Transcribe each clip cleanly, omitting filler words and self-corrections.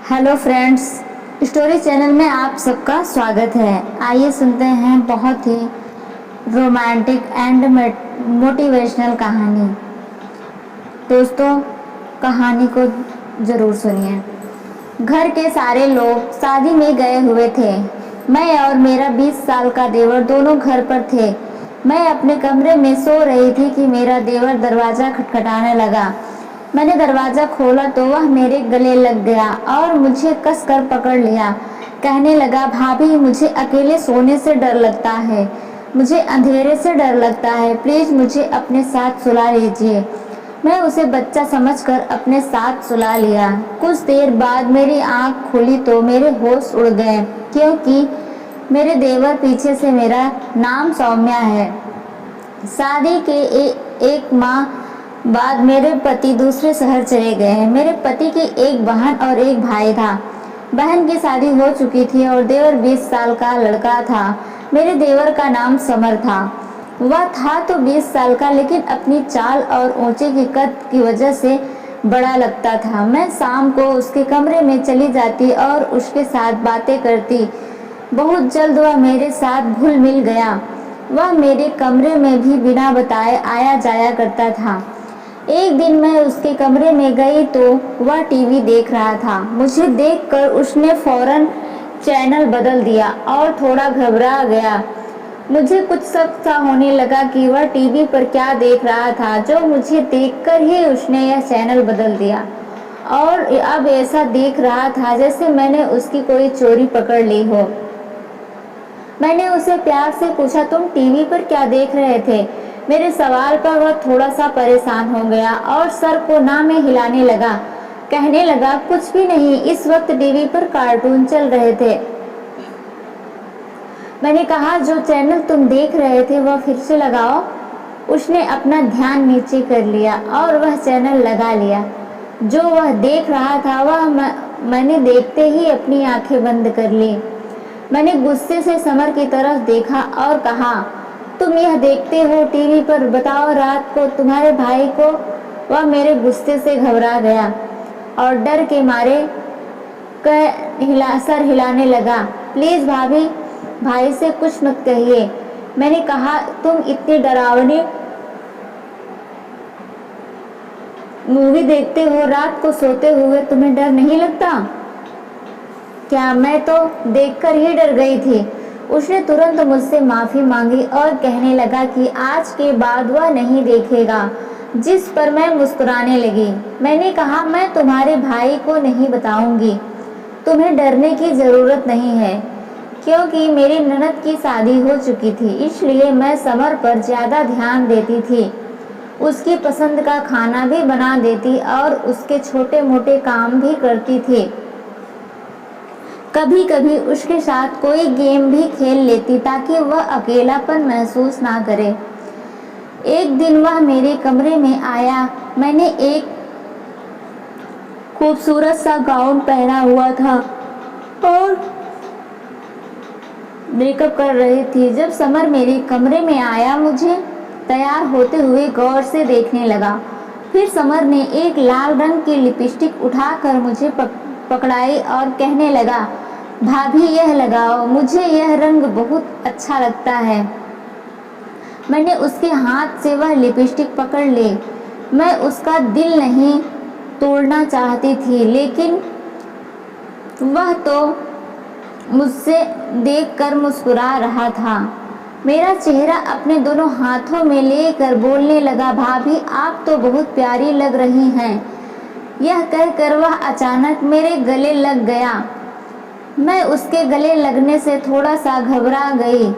Hello friends, story channel में आप सबका स्वागत है। आइए सुनते हैं बहुत ही रोमांटिक एंड मोटिवेशनल कहानी। दोस्तों, कहानी को ज़रूर सुनिए। घर के सारे लोग शादी में गए हुए थे। मैं और मेरा 20 साल का देवर दोनों घर पर थे। मैं अपने कमरे में सो रही थी कि मेरा देवर दरवाज़ा खटखटाने लगा। मैंने दरवाज़ा खोला तो वह मेरे गले लग गया और मुझे कसकर पकड़ लिया। कहने लगा, भाभी, मुझे अकेले सोने से डर लगता है, मुझे अंधेरे से डर लगता है, प्लीज़ मुझे अपने साथ सुला लीजिए। मैं उसे बच्चा समझकर अपने साथ सुला लिया। कुछ देर बाद मेरी आंख खुली तो मेरे होश उड़ गए, क्योंकि मेरे देवर पीछे से मेरा नाम सौम्या है। शादी के एक माह बाद मेरे पति दूसरे शहर चले गए हैं। मेरे पति की एक बहन और एक भाई था। बहन की शादी हो चुकी थी और देवर 20 साल का लड़का था। मेरे देवर का नाम समर था। वह था तो 20 साल का, लेकिन अपनी चाल और ऊंचे की कद की वजह से बड़ा लगता था। मैं शाम को उसके कमरे में चली जाती और उसके साथ बातें करती। बहुत जल्द वह मेरे साथ घुल मिल गया। वह मेरे कमरे में भी बिना बताए आया जाया करता था। एक दिन मैं उसके कमरे में गई तो वह टीवी देख रहा था। मुझे देखकर उसने फौरन चैनल बदल दिया और थोड़ा घबरा गया। मुझे कुछ शक सा होने लगा कि वह टीवी पर क्या देख रहा था, जो मुझे देखकर ही उसने यह चैनल बदल दिया और अब ऐसा देख रहा था जैसे मैंने उसकी कोई चोरी पकड़ ली हो। मैंने उसे प्यार से पूछा, तुम टीवी पर क्या देख रहे थे? मेरे सवाल पर वह थोड़ा सा परेशान हो गया और सर को ना में हिलाने लगा। कहने लगा, कुछ भी नहीं, इस वक्त टीवी पर कार्टून चल रहे थे। मैंने कहा, जो चैनल तुम देख रहे थे वह फिर से लगाओ। उसने अपना ध्यान नीचे कर लिया और वह चैनल लगा लिया। जो वह देख रहा था वह मैंने देखते ही अपनी आंखें बंद कर ली। मैंने गुस्से से समर की तरफ देखा और कहा, तुम यह देखते हो टीवी पर, बताओ रात को तुम्हारे भाई को? वह मेरे गुस्से से घबरा गया और डर के मारे सर हिलाने लगा। प्लीज भाभी, भाई से कुछ मत कहिए। मैंने कहा, तुम इतनी डरावनी मूवी देखते हो, रात को सोते हुए तुम्हें डर नहीं लगता क्या? मैं तो देखकर ही डर गई थी। उसने तुरंत मुझसे माफ़ी मांगी और कहने लगा कि आज के बाद वह नहीं देखेगा, जिस पर मैं मुस्कुराने लगी। मैंने कहा, मैं तुम्हारे भाई को नहीं बताऊंगी। तुम्हें डरने की ज़रूरत नहीं है, क्योंकि मेरी ननद की शादी हो चुकी थी, इसलिए मैं समर पर ज़्यादा ध्यान देती थी। उसकी पसंद का खाना भी बना देती और उसके छोटे मोटे काम भी करती थी। कभी कभी उसके साथ कोई गेम भी खेल लेती ताकि वह अकेलापन महसूस ना करे। एक दिन वह मेरे कमरे में आया। मैंने एक खूबसूरत सा गाउन पहना हुआ था और मेकअप कर रही थी। जब समर मेरे कमरे में आया, मुझे तैयार होते हुए गौर से देखने लगा। फिर समर ने एक लाल रंग की लिपस्टिक उठाकर मुझे पकड़ाई और कहने लगा, भाभी यह लगाओ, मुझे यह रंग बहुत अच्छा लगता है। मैंने उसके हाथ से वह लिपस्टिक पकड़ ली। मैं उसका दिल नहीं तोड़ना चाहती थी, लेकिन वह तो मुझसे देखकर मुस्कुरा रहा था। मेरा चेहरा अपने दोनों हाथों में लेकर बोलने लगा, भाभी आप तो बहुत प्यारी लग रही हैं। यह कहकर वह अचानक मेरे गले लग गया। मैं उसके गले लगने से थोड़ा सा घबरा गई।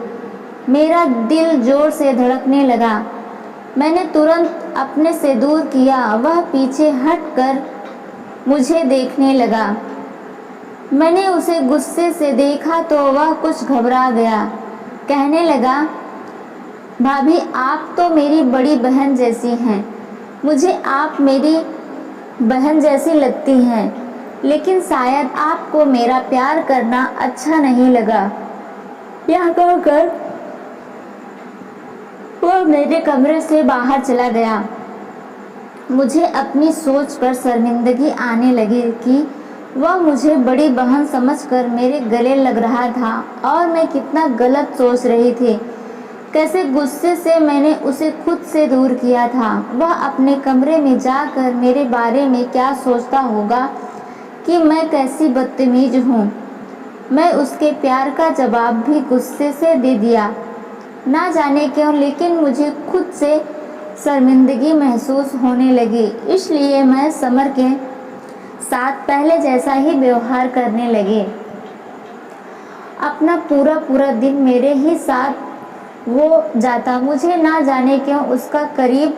मेरा दिल जोर से धड़कने लगा। मैंने तुरंत अपने से दूर किया। वह पीछे हटकर मुझे देखने लगा। मैंने उसे गुस्से से देखा तो वह कुछ घबरा गया। कहने लगा, भाभी आप तो मेरी बड़ी बहन जैसी हैं। मुझे आप मेरी बहन जैसी लगती हैं, लेकिन शायद आपको मेरा प्यार करना अच्छा नहीं लगा। यह कहकर वह मेरे कमरे से बाहर चला गया। मुझे अपनी सोच पर शर्मिंदगी आने लगी कि वह मुझे बड़ी बहन समझकर मेरे गले लग रहा था और मैं कितना गलत सोच रही थी। कैसे गुस्से से मैंने उसे खुद से दूर किया था। वह अपने कमरे में जाकर मेरे बारे में क्या सोचता होगा कि मैं कैसी बदतमीज हूँ। मैं उसके प्यार का जवाब भी गुस्से से दे दिया। ना जाने क्यों, लेकिन मुझे खुद से शर्मिंदगी महसूस होने लगी। इसलिए मैं समर के साथ पहले जैसा ही व्यवहार करने लगी। अपना पूरा दिन मेरे ही साथ वो जाता। मुझे ना जाने क्यों उसका करीब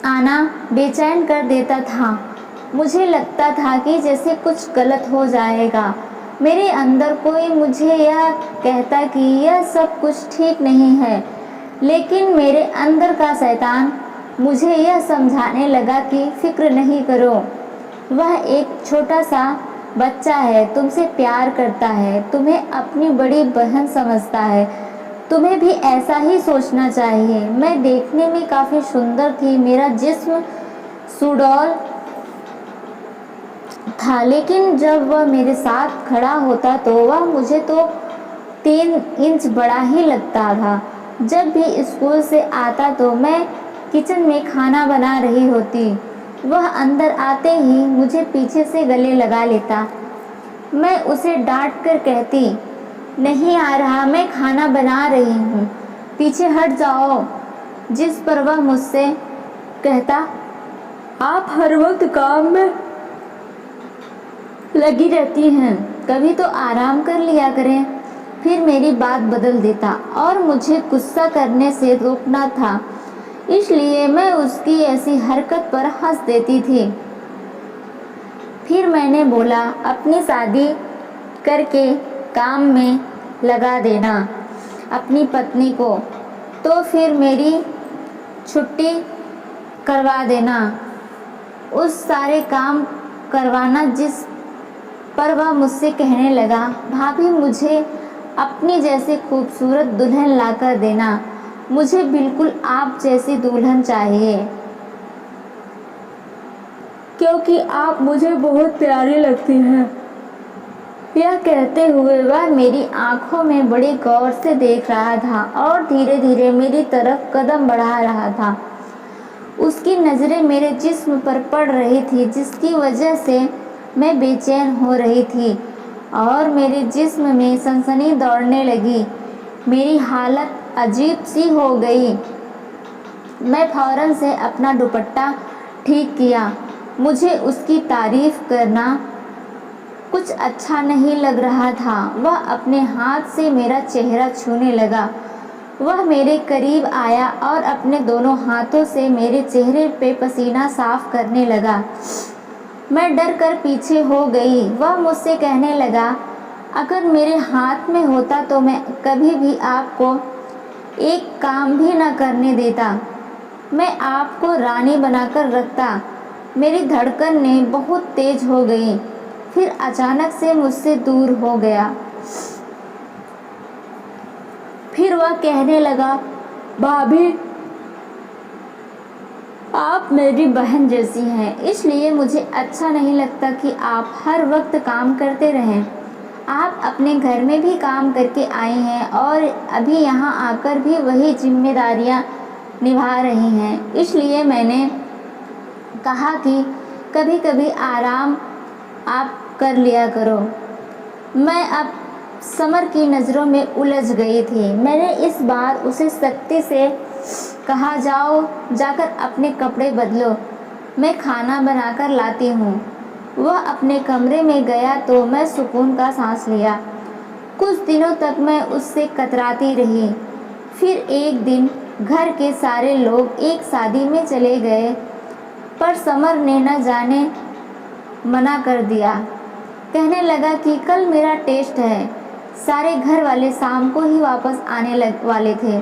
आना बेचैन कर देता था। मुझे लगता था कि जैसे कुछ गलत हो जाएगा। मेरे अंदर कोई मुझे यह कहता कि यह सब कुछ ठीक नहीं है, लेकिन मेरे अंदर का शैतान मुझे यह समझाने लगा कि फिक्र नहीं करो, वह एक छोटा सा बच्चा है, तुमसे प्यार करता है, तुम्हें अपनी बड़ी बहन समझता है, तुम्हें भी ऐसा ही सोचना चाहिए। मैं देखने में काफ़ी सुंदर थी, मेरा जिस्म सुडौल था, लेकिन जब वह मेरे साथ खड़ा होता तो वह मुझे तो 3 इंच बड़ा ही लगता था। जब भी स्कूल से आता तो मैं किचन में खाना बना रही होती, वह अंदर आते ही मुझे पीछे से गले लगा लेता। मैं उसे डांट कर कहती, नहीं आ रहा, मैं खाना बना रही हूँ, पीछे हट जाओ। जिस पर वह मुझसे कहता, आप हर वक्त काम में लगी रहती हैं, कभी तो आराम कर लिया करें। फिर मेरी बात बदल देता और मुझे गुस्सा करने से रोकना था, इसलिए मैं उसकी ऐसी हरकत पर हंस देती थी। फिर मैंने बोला, अपनी शादी करके काम में लगा देना अपनी पत्नी को, तो फिर मेरी छुट्टी करवा देना, उस सारे काम करवाना। जिस पर वह मुझसे कहने लगा, भाभी मुझे अपनी जैसी खूबसूरत दुल्हन लाकर देना, मुझे बिल्कुल आप जैसी दुल्हन चाहिए, क्योंकि आप मुझे बहुत प्यारी लगती हैं। यह कहते हुए वह मेरी आंखों में बड़े गौर से देख रहा था और धीरे धीरे मेरी तरफ कदम बढ़ा रहा था। उसकी नज़रें मेरे जिस्म पर पड़ रही थी, जिसकी वजह से मैं बेचैन हो रही थी और मेरे जिस्म में सनसनी दौड़ने लगी। मेरी हालत अजीब सी हो गई। मैं फौरन से अपना दुपट्टा ठीक किया। मुझे उसकी तारीफ करना कुछ अच्छा नहीं लग रहा था। वह अपने हाथ से मेरा चेहरा छूने लगा। वह मेरे करीब आया और अपने दोनों हाथों से मेरे चेहरे पे पसीना साफ करने लगा। मैं डर कर पीछे हो गई। वह मुझसे कहने लगा, अगर मेरे हाथ में होता तो मैं कभी भी आपको एक काम भी न करने देता, मैं आपको रानी बनाकर रखता। मेरी धड़कन बहुत तेज हो गई, फिर अचानक से मुझसे दूर हो गया। फिर वह कहने लगा, भाभी आप मेरी बहन जैसी हैं, इसलिए मुझे अच्छा नहीं लगता कि आप हर वक्त काम करते रहें। आप अपने घर में भी काम करके आई हैं और अभी यहाँ आकर भी वही जिम्मेदारियाँ निभा रही हैं, इसलिए मैंने कहा कि कभी कभी आराम आप कर लिया करो। मैं अब समर की नज़रों में उलझ गई थी। मैंने इस बार उसे सख्ती से कहा, जाकर अपने कपड़े बदलो, मैं खाना बनाकर लाती हूँ। वह अपने कमरे में गया तो मैं सुकून का सांस लिया। कुछ दिनों तक मैं उससे कतराती रही। फिर एक दिन घर के सारे लोग एक शादी में चले गए, पर समर ने न जाने मना कर दिया। कहने लगा कि कल मेरा टेस्ट है। सारे घर वाले शाम को ही वापस आने वाले थे,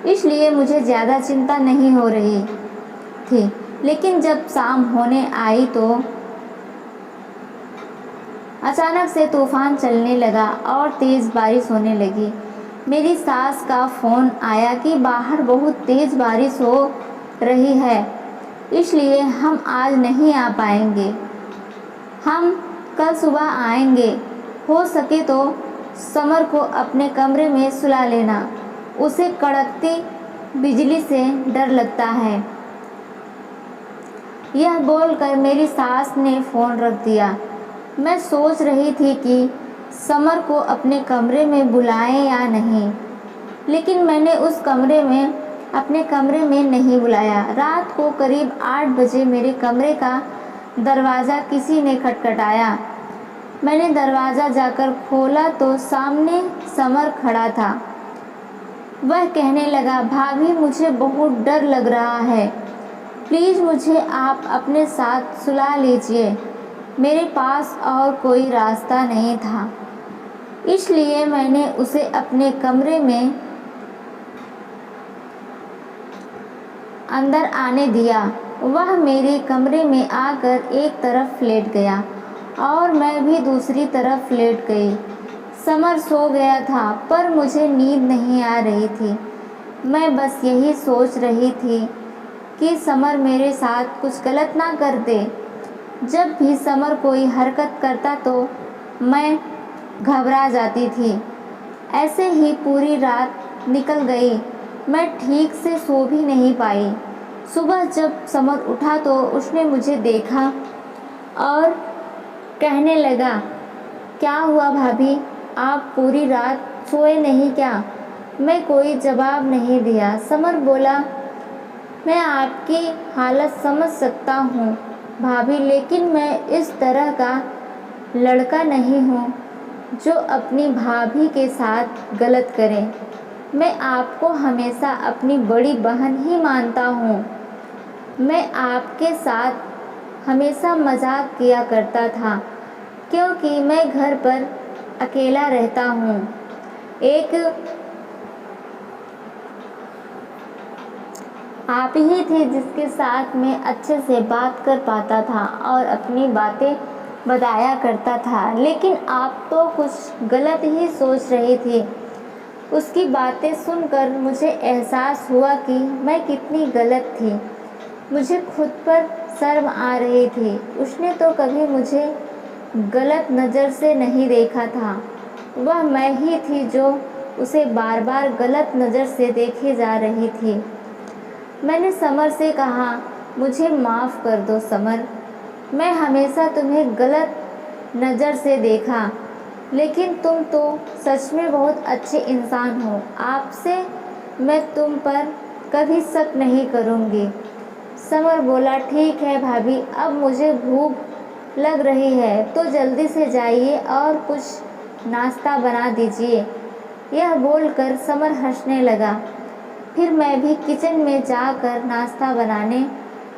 इसलिए मुझे ज़्यादा चिंता नहीं हो रही थी। लेकिन जब शाम होने आई तो अचानक से तूफान चलने लगा और तेज़ बारिश होने लगी। मेरी सास का फ़ोन आया कि बाहर बहुत तेज़ बारिश हो रही है, इसलिए हम आज नहीं आ पाएंगे। हम कल सुबह आएंगे। हो सके तो समर को अपने कमरे में सुला लेना, उसे कड़कती बिजली से डर लगता है। यह बोलकर मेरी सास ने फ़ोन रख दिया। मैं सोच रही थी कि समर को अपने कमरे में बुलाएं या नहीं, लेकिन मैंने अपने कमरे में नहीं बुलाया। रात को करीब 8 बजे मेरे कमरे का दरवाज़ा किसी ने खटखटाया। मैंने दरवाज़ा जाकर खोला तो सामने समर खड़ा था। वह कहने लगा, भाभी मुझे बहुत डर लग रहा है, प्लीज़ मुझे आप अपने साथ सुला लीजिए। मेरे पास और कोई रास्ता नहीं था, इसलिए मैंने उसे अपने कमरे में अंदर आने दिया। वह मेरे कमरे में आकर एक तरफ लेट गया और मैं भी दूसरी तरफ लेट गई। समर सो गया था, पर मुझे नींद नहीं आ रही थी। मैं बस यही सोच रही थी कि समर मेरे साथ कुछ गलत ना कर दे। जब भी समर कोई हरकत करता तो मैं घबरा जाती थी। ऐसे ही पूरी रात निकल गई। मैं ठीक से सो भी नहीं पाई। सुबह जब समर उठा तो उसने मुझे देखा और कहने लगा, क्या हुआ भाभी, आप पूरी रात सोए नहीं क्या? मैं कोई जवाब नहीं दिया। समर बोला, मैं आपकी हालत समझ सकता हूँ भाभी, लेकिन मैं इस तरह का लड़का नहीं हूँ जो अपनी भाभी के साथ गलत करे। मैं आपको हमेशा अपनी बड़ी बहन ही मानता हूँ। मैं आपके साथ हमेशा मजाक किया करता था, क्योंकि मैं घर पर अकेला रहता हूँ। एक आप ही थे जिसके साथ मैं अच्छे से बात कर पाता था और अपनी बातें बताया करता था, लेकिन आप तो कुछ गलत ही सोच रही थी। उसकी बातें सुनकर मुझे एहसास हुआ कि मैं कितनी गलत थी। मुझे खुद पर शर्म आ रही थी। उसने तो कभी मुझे गलत नज़र से नहीं देखा था। वह मैं ही थी जो उसे बार बार गलत नज़र से देखे जा रही थी। मैंने समर से कहा, मुझे माफ़ कर दो समर, मैं हमेशा तुम्हें गलत नज़र से देखा, लेकिन तुम तो सच में बहुत अच्छे इंसान हो। आपसे मैं तुम पर कभी शक नहीं करूँगी। समर बोला, ठीक है भाभी, अब मुझे भूख लग रही है तो जल्दी से जाइए और कुछ नाश्ता बना दीजिए। यह बोलकर समर हंसने लगा। फिर मैं भी किचन में जाकर नाश्ता बनाने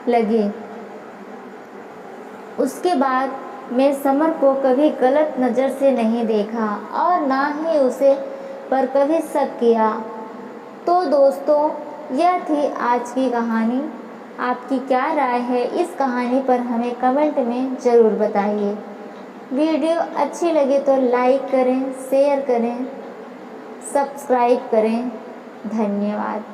लगी। उसके बाद मैं समर को कभी गलत नज़र से नहीं देखा और ना ही उसे पर कभी शक किया। तो दोस्तों, यह थी आज की कहानी। आपकी क्या राय है इस कहानी पर हमें कमेंट में ज़रूर बताइए। वीडियो अच्छी लगे तो लाइक करें, शेयर करें, सब्सक्राइब करें। धन्यवाद।